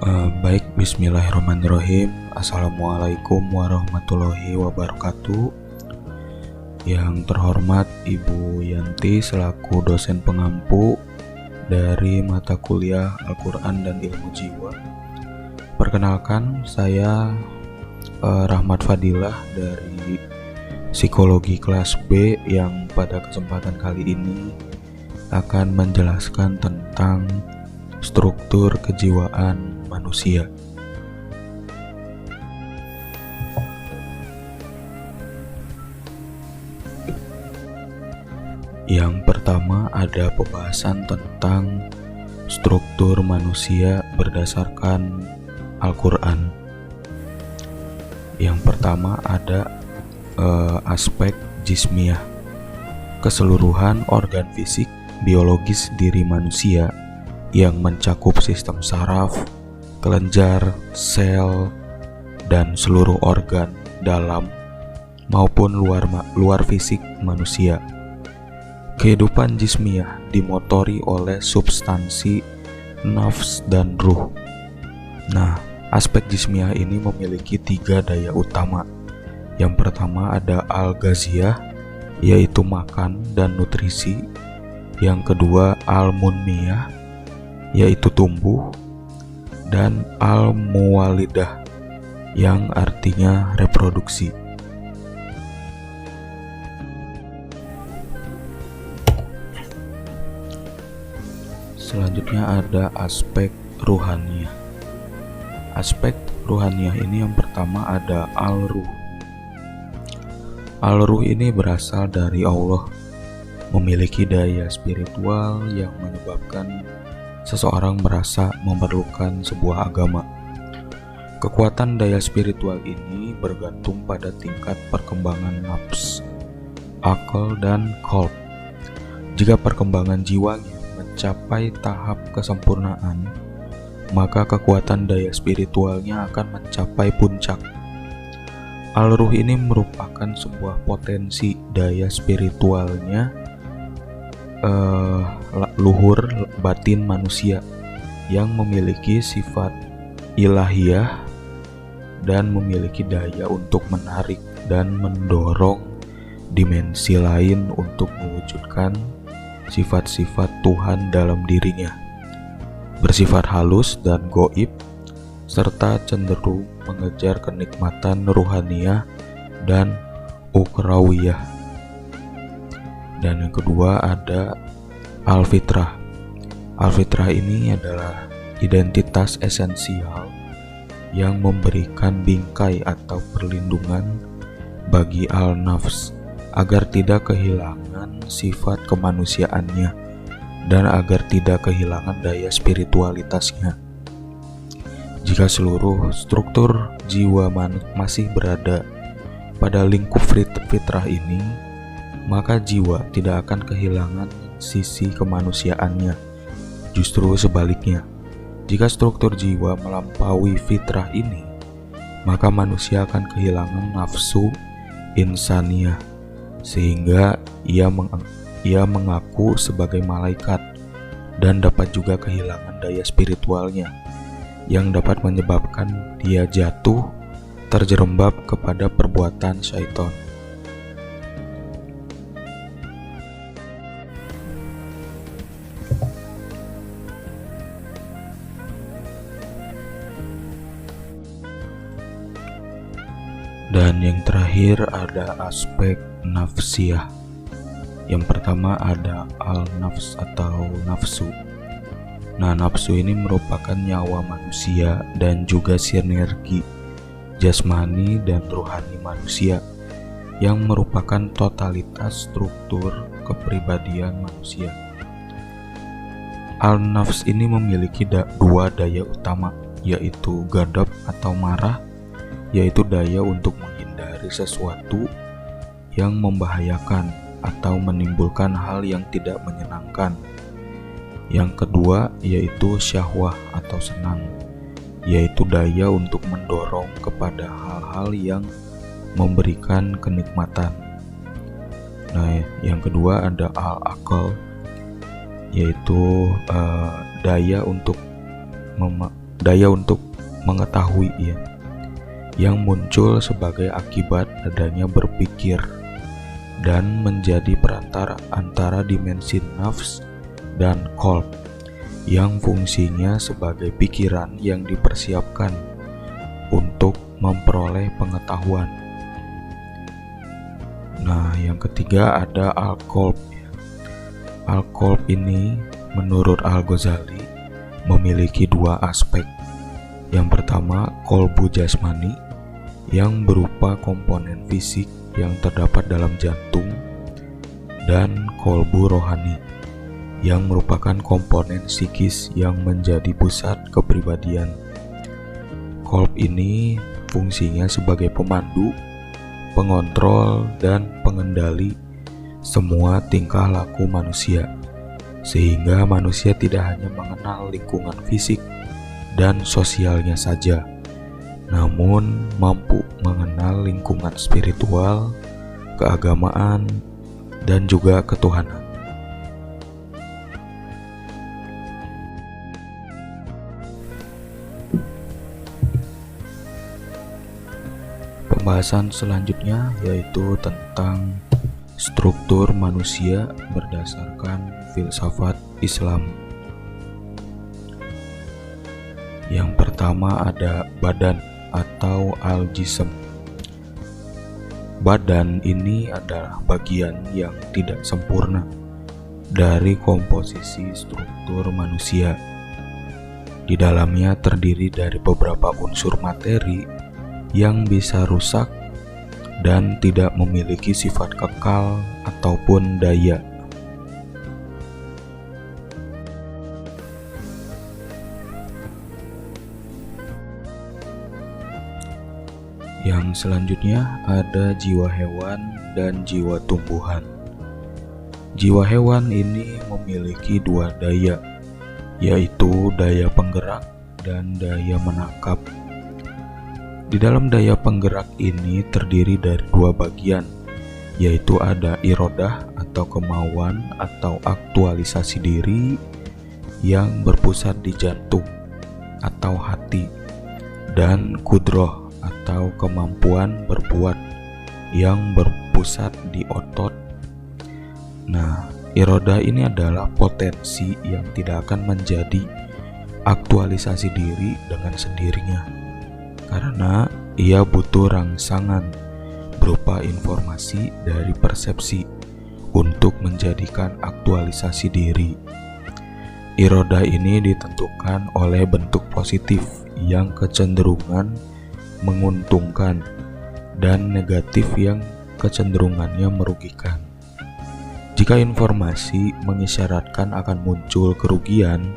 Baik, bismillahirrahmanirrahim. Assalamualaikum warahmatullahi wabarakatuh. Yang terhormat Ibu Yanti selaku dosen pengampu dari mata kuliah Al-Quran dan Ilmu Jiwa. Perkenalkan, saya Rahmat Fadilah dari Psikologi kelas B yang pada kesempatan kali ini akan menjelaskan tentang struktur kejiwaan manusia. Yang pertama ada pembahasan tentang struktur manusia berdasarkan Al-Quran. Yang pertama ada aspek jismiyah, keseluruhan organ fisik biologis diri manusia yang mencakup sistem saraf, kelenjar, sel, dan seluruh organ dalam maupun luar fisik manusia. Kehidupan jismiyah dimotori oleh substansi nafs dan ruh. Nah, aspek jismiyah ini memiliki 3 daya utama. Yang pertama ada al-ghaziyah, yaitu makan dan nutrisi. Yang kedua al-munmiyah, yaitu tumbuh, dan al-muwalidah, yang artinya reproduksi. Selanjutnya ada aspek ruhaniyah. Aspek ruhaniyah ini yang pertama ada al-ruh. Al-ruh ini berasal dari Allah, memiliki daya spiritual yang menyebabkan seseorang merasa memerlukan sebuah agama. Kekuatan daya spiritual ini bergantung pada tingkat perkembangan nafs, akal, dan qalb. Jika perkembangan jiwanya mencapai tahap kesempurnaan, maka kekuatan daya spiritualnya akan mencapai puncak. Al-ruh ini merupakan sebuah potensi daya spiritualnya luhur batin manusia yang memiliki sifat ilahiyah dan memiliki daya untuk menarik dan mendorong dimensi lain untuk mewujudkan sifat-sifat Tuhan dalam dirinya, bersifat halus dan goib, serta cenderung mengejar kenikmatan ruhaniyah dan ukhrawiyah. Dan yang kedua ada al-fitrah. Al-fitrah ini adalah identitas esensial yang memberikan bingkai atau perlindungan bagi al-nafs agar tidak kehilangan sifat kemanusiaannya dan agar tidak kehilangan daya spiritualitasnya. Jika seluruh struktur jiwa masih berada pada lingkup fitrah ini, maka jiwa tidak akan kehilangan sisi kemanusiaannya. Justru sebaliknya, jika struktur jiwa melampaui fitrah ini, maka manusia akan kehilangan nafsu insaniyah, sehingga ia mengaku sebagai malaikat dan dapat juga kehilangan daya spiritualnya yang dapat menyebabkan dia jatuh terjerembab kepada perbuatan syaitan. Dan yang terakhir ada aspek nafsiyah. Yang pertama ada al-nafs atau nafsu. Nah, nafsu ini merupakan nyawa manusia dan juga sinergi jasmani dan rohani manusia yang merupakan totalitas struktur kepribadian manusia. Al-nafs ini memiliki 2 daya utama, yaitu ghadab atau marah, yaitu daya untuk menghindari sesuatu yang membahayakan atau menimbulkan hal yang tidak menyenangkan. Yang kedua yaitu syahwah atau senang, yaitu daya untuk mendorong kepada hal-hal yang memberikan kenikmatan. Nah, yang kedua ada al-aqal, yaitu daya untuk daya untuk mengetahui ya, yang muncul sebagai akibat adanya berpikir dan menjadi perantara antara dimensi nafs dan qalb yang fungsinya sebagai pikiran yang dipersiapkan untuk memperoleh pengetahuan. Nah, yang ketiga ada al-qalb. Al-qalb ini menurut Al-Ghazali memiliki dua aspek. Yang pertama, qalbu jasmani yang berupa komponen fisik yang terdapat dalam jantung, dan qalbu rohani yang merupakan komponen psikis yang menjadi pusat kepribadian. Qalb ini fungsinya sebagai pemandu, pengontrol, dan pengendali semua tingkah laku manusia, sehingga manusia tidak hanya mengenal lingkungan fisik dan sosialnya saja, namun mampu mengenal lingkungan spiritual, keagamaan, dan juga ketuhanan. Pembahasan selanjutnya yaitu tentang struktur manusia berdasarkan filsafat Islam. Yang pertama ada badan atau al-jism. Badan ini adalah bagian yang tidak sempurna dari komposisi struktur manusia. Di dalamnya terdiri dari beberapa unsur materi yang bisa rusak dan tidak memiliki sifat kekal ataupun daya. Yang selanjutnya ada jiwa hewan dan jiwa tumbuhan. Jiwa hewan ini memiliki dua daya, yaitu daya penggerak dan daya menangkap. Di dalam daya penggerak ini terdiri dari dua bagian, yaitu ada irodah atau kemauan atau aktualisasi diri yang berpusat di jantung atau hati, dan kudroh atau kemampuan berbuat yang berpusat di otot. Nah, irodah ini adalah potensi yang tidak akan menjadi aktualisasi diri dengan sendirinya, karena ia butuh rangsangan berupa informasi dari persepsi untuk menjadikan aktualisasi diri. Irodah ini ditentukan oleh bentuk positif yang kecenderungan menguntungkan dan negatif yang kecenderungannya merugikan. Jika informasi mengisyaratkan akan muncul kerugian,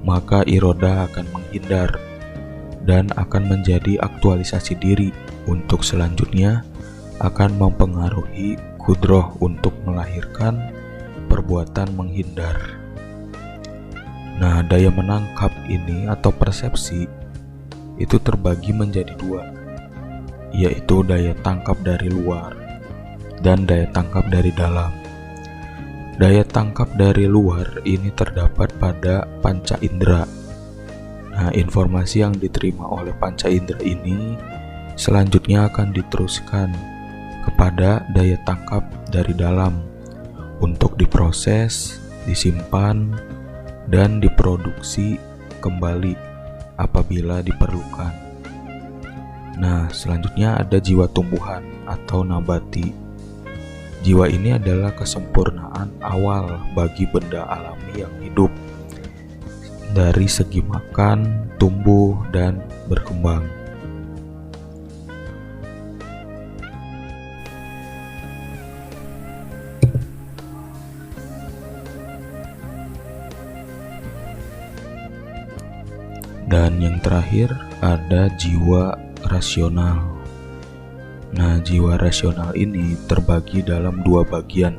maka irodah akan menghindar dan akan menjadi aktualisasi diri untuk selanjutnya akan mempengaruhi kudroh untuk melahirkan perbuatan menghindar. Nah, daya menangkap ini atau persepsi itu terbagi menjadi dua, yaitu daya tangkap dari luar dan daya tangkap dari dalam. Daya tangkap dari luar ini terdapat pada panca indera. Nah, informasi yang diterima oleh panca indera ini selanjutnya akan diteruskan kepada daya tangkap dari dalam untuk diproses, disimpan, dan diproduksi kembali apabila diperlukan. Nah, selanjutnya ada jiwa tumbuhan atau nabati. Jiwa ini adalah kesempurnaan awal bagi benda alami yang hidup dari segi makan, tumbuh, dan berkembang. Dan yang terakhir ada jiwa rasional. Nah, jiwa rasional ini terbagi dalam dua bagian,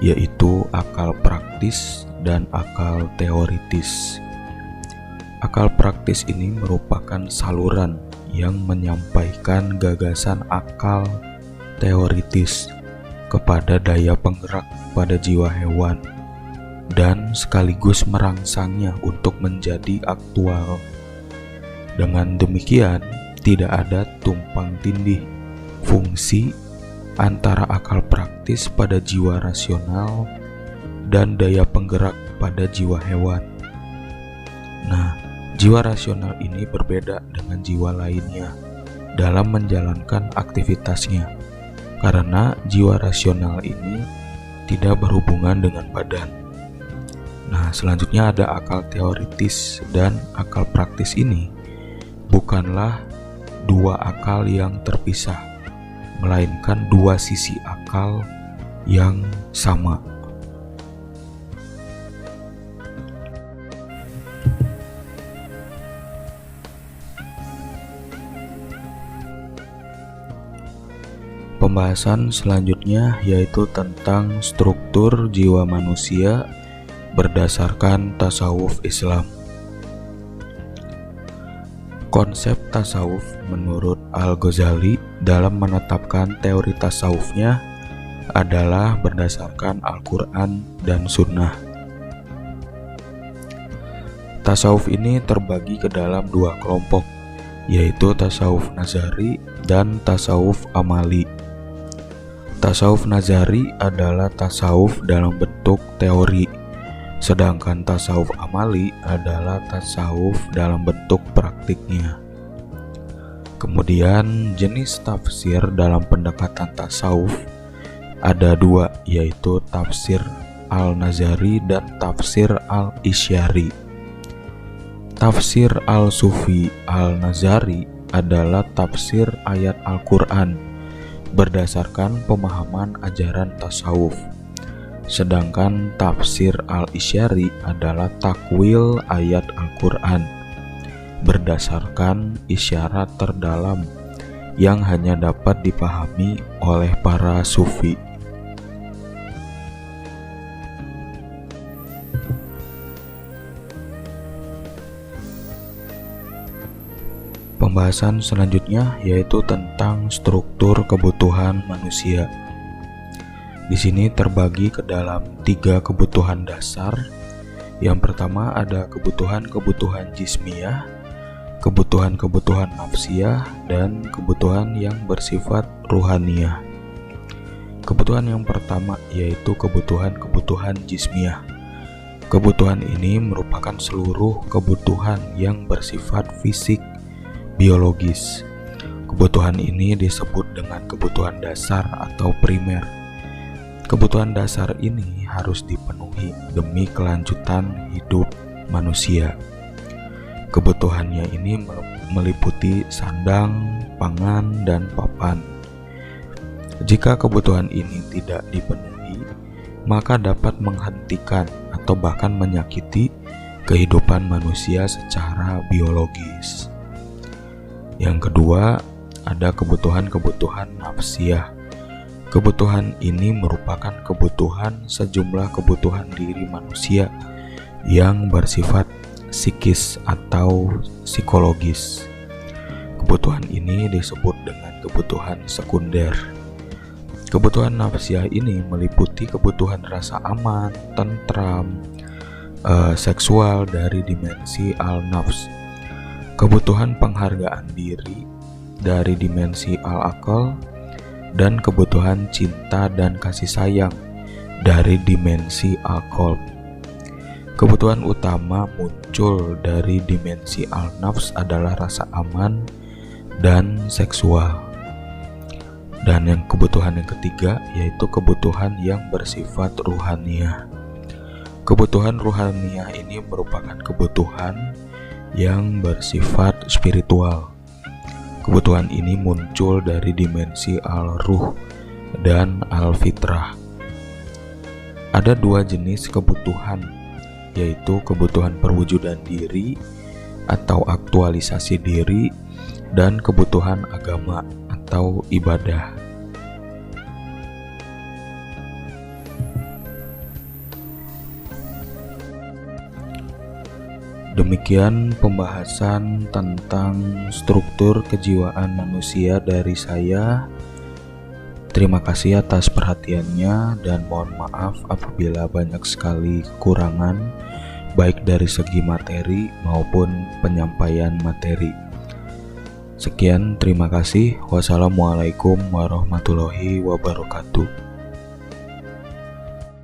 yaitu akal praktis dan akal teoritis. Akal praktis ini merupakan saluran yang menyampaikan gagasan akal teoritis kepada daya penggerak pada jiwa hewan dan sekaligus merangsangnya untuk menjadi aktual Dengan demikian, tidak ada tumpang tindih fungsi antara akal praktis pada jiwa rasional dan daya penggerak pada jiwa hewan. Nah, jiwa rasional ini berbeda dengan jiwa lainnya dalam menjalankan aktivitasnya, karena jiwa rasional ini tidak berhubungan dengan badan. Nah, selanjutnya ada akal teoritis dan akal praktis ini bukanlah dua akal yang terpisah, melainkan dua sisi akal yang sama. Pembahasan selanjutnya yaitu tentang struktur jiwa manusia berdasarkan tasawuf Islam. Konsep tasawuf menurut Al-Ghazali dalam menetapkan teori tasawufnya adalah berdasarkan Al-Quran dan Sunnah. Tasawuf ini terbagi ke dalam dua kelompok, yaitu tasawuf nazari dan tasawuf amali. Tasawuf nazari adalah tasawuf dalam bentuk teori, sedangkan tasawuf amali adalah tasawuf dalam bentuk praktiknya. Kemudian jenis tafsir dalam pendekatan tasawuf ada dua, yaitu tafsir al-nazari dan tafsir al-isyari. Tafsir al-sufi al-nazari adalah tafsir ayat Al-Quran berdasarkan pemahaman ajaran tasawuf. Sedangkan tafsir al-isyari adalah takwil ayat Al-Quran berdasarkan isyarat terdalam yang hanya dapat dipahami oleh para sufi. Pembahasan selanjutnya yaitu tentang struktur kebutuhan manusia. Di sini terbagi ke dalam 3 kebutuhan dasar. Yang pertama ada kebutuhan-kebutuhan jismiyah, kebutuhan-kebutuhan nafsiyah, dan kebutuhan yang bersifat ruhaniyah. Kebutuhan yang pertama yaitu kebutuhan-kebutuhan jismiyah. Kebutuhan ini merupakan seluruh kebutuhan yang bersifat fisik, biologis. Kebutuhan ini disebut dengan kebutuhan dasar atau primer. Kebutuhan dasar ini harus dipenuhi demi kelanjutan hidup manusia. Kebutuhannya ini meliputi sandang, pangan, dan papan. Jika kebutuhan ini tidak dipenuhi, maka dapat menghentikan atau bahkan menyakiti kehidupan manusia secara biologis. Yang kedua, ada kebutuhan-kebutuhan nafsiyah. Kebutuhan ini merupakan kebutuhan sejumlah kebutuhan diri manusia yang bersifat psikis atau psikologis. Kebutuhan ini disebut dengan kebutuhan sekunder. Kebutuhan nafsiyah ini meliputi kebutuhan rasa aman, tentram, seksual dari dimensi al-nafs, kebutuhan penghargaan diri dari dimensi al-akal, dan kebutuhan cinta dan kasih sayang dari dimensi al-qalb. Kebutuhan utama muncul dari dimensi al-nafs adalah rasa aman dan seksual. Dan yang kebutuhan yang ketiga yaitu kebutuhan yang bersifat ruhaniyah. Kebutuhan ruhaniyah ini merupakan kebutuhan yang bersifat spiritual. Kebutuhan ini muncul dari dimensi al-ruh dan al-fitrah. Ada 2 jenis kebutuhan, yaitu kebutuhan perwujudan diri atau aktualisasi diri dan kebutuhan agama atau ibadah. Demikian pembahasan tentang struktur kejiwaan manusia dari saya. Terima kasih atas perhatiannya dan mohon maaf apabila banyak sekali kekurangan baik dari segi materi maupun penyampaian materi. Sekian, terima kasih. Wassalamualaikum warahmatullahi wabarakatuh.